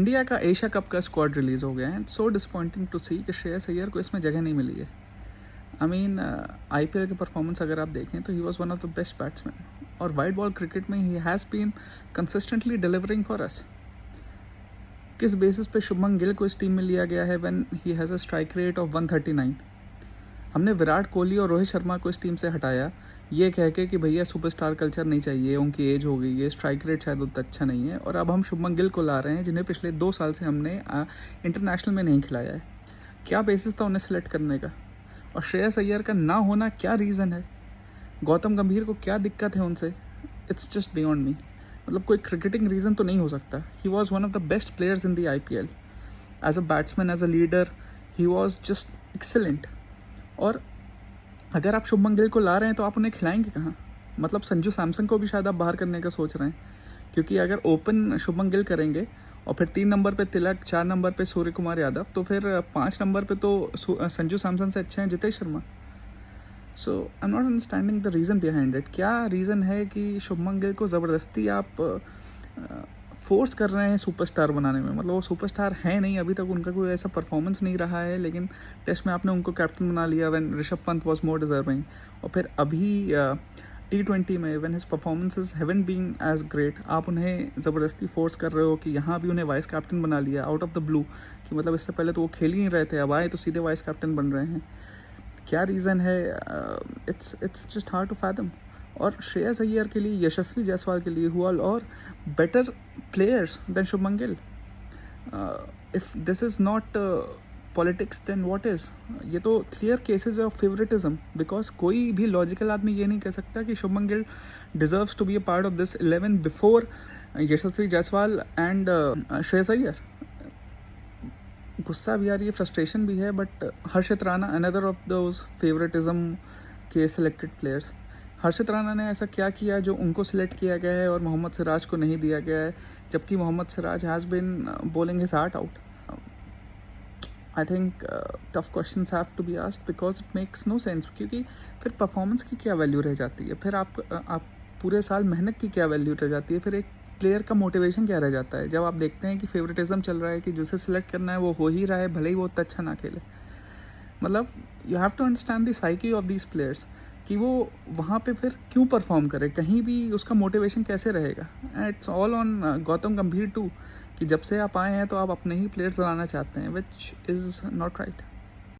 India का Asia cup का squad release हो गया है। सो डिसअपॉइंटिंग टू सी कि श्रेयस अय्यर को इसमें जगह नहीं मिली है। आई मीन आईपीएल के परफॉर्मेंस अगर आप देखें तो he was one of the best batsman, और वाइट बॉल क्रिकेट में he has been consistently delivering for us. किस बेसिस पे शुभमन गिल को इस टीम में लिया गया है when he has a strike rate of 139? हमने विराट कोहली और रोहित शर्मा को इस टीम से हटाया ये कह के कि भैया सुपरस्टार कल्चर नहीं चाहिए, उनकी एज हो गई है, स्ट्राइक रेट शायद उतना अच्छा नहीं है, और अब हम शुभमन गिल को ला रहे हैं जिन्हें पिछले 2 साल से हमने इंटरनेशनल में नहीं खिलाया है। क्या बेसिस था उन्हें सेलेक्ट करने का? और श्रेयस अय्यर का ना होना क्या रीज़न है? गौतम गंभीर को क्या दिक्कत है उनसे? It's just beyond me. मतलब कोई क्रिकेटिंग रीज़न तो नहीं हो सकता। He was one of the best players in the IPL। As a batsman, as a leader, he was just excellent. और अगर आप शुभमन गिल को ला रहे हैं तो आप उन्हें खिलाएंगे कहाँ? मतलब संजू सैमसन को भी शायद आप बाहर करने का सोच रहे हैं, क्योंकि अगर ओपन शुभमन गिल करेंगे और फिर 3 नंबर पे तिलक, 4 नंबर पे सूर्य कुमार यादव, तो फिर 5 नंबर पे तो संजू सैमसन से अच्छे हैं Jitesh Sharma. So I am not understanding the reason behind it. क्या रीज़न है कि शुभमन गिल को ज़बरदस्ती आप फोर्स कर रहे हैं सुपरस्टार बनाने में? मतलब वो सुपरस्टार है नहीं, अभी तक उनका कोई ऐसा परफॉर्मेंस नहीं रहा है, लेकिन टेस्ट में आपने उनको कैप्टन बना लिया when Rishabh Pant was more deserving, और फिर अभी T20 में when his performances haven't been as great, आप उन्हें ज़बरदस्ती फोर्स कर रहे हो कि यहाँ भी उन्हें वाइस कैप्टन बना लिया आउट ऑफ द ब्लू, कि मतलब इससे पहले तो वो खेल ही नहीं रहे थे, अब आए तो सीधे वाइस कैप्टन बन रहे हैं। क्या रीज़न है? It's just hard to fathom. और श्रेयस अय्यर के लिए, यशस्वी जायसवाल के लिए, हु आर और better players than Shubman Gill. If this is not politics then what is? ये तो clear cases of favouritism, because कोई भी लॉजिकल आदमी ये नहीं कह सकता कि Shubman Gill deserves to be a part of this 11 before Yashasvi Jaiswal and Shreyas Iyer. गुस्सा भी आ रही है, फ्रस्ट्रेशन भी है, but Harshit Rana another of those favouritism के सिलेक्टेड प्लेयर्स। हर्षित राणा ने ऐसा क्या किया जो उनको सिलेक्ट किया गया है और मोहम्मद सिराज को नहीं दिया गया है, जबकि Mohammed Siraj has been bowling his heart out? I think tough questions have to be asked because it makes no sense. क्योंकि फिर परफॉर्मेंस की क्या वैल्यू रह जाती है? फिर आप पूरे साल मेहनत की क्या वैल्यू रह जाती है? फिर एक प्लेयर का मोटिवेशन क्या रह जाता है जब आप देखते हैं कि फेवरेटिज्म चल रहा है, कि जिसे सिलेक्ट करना है वो हो ही रहा है, भले ही वो उतना अच्छा ना खेले? मतलब you have to understand the psyche of these players, कि वो वहाँ पे फिर क्यों परफॉर्म करे, कहीं भी उसका मोटिवेशन कैसे रहेगा? इट्स ऑल ऑन गौतम गंभीर टू, कि जब से आप आए हैं तो आप अपने ही प्लेयर्स लाना चाहते हैं, विच इज़ नॉट राइट।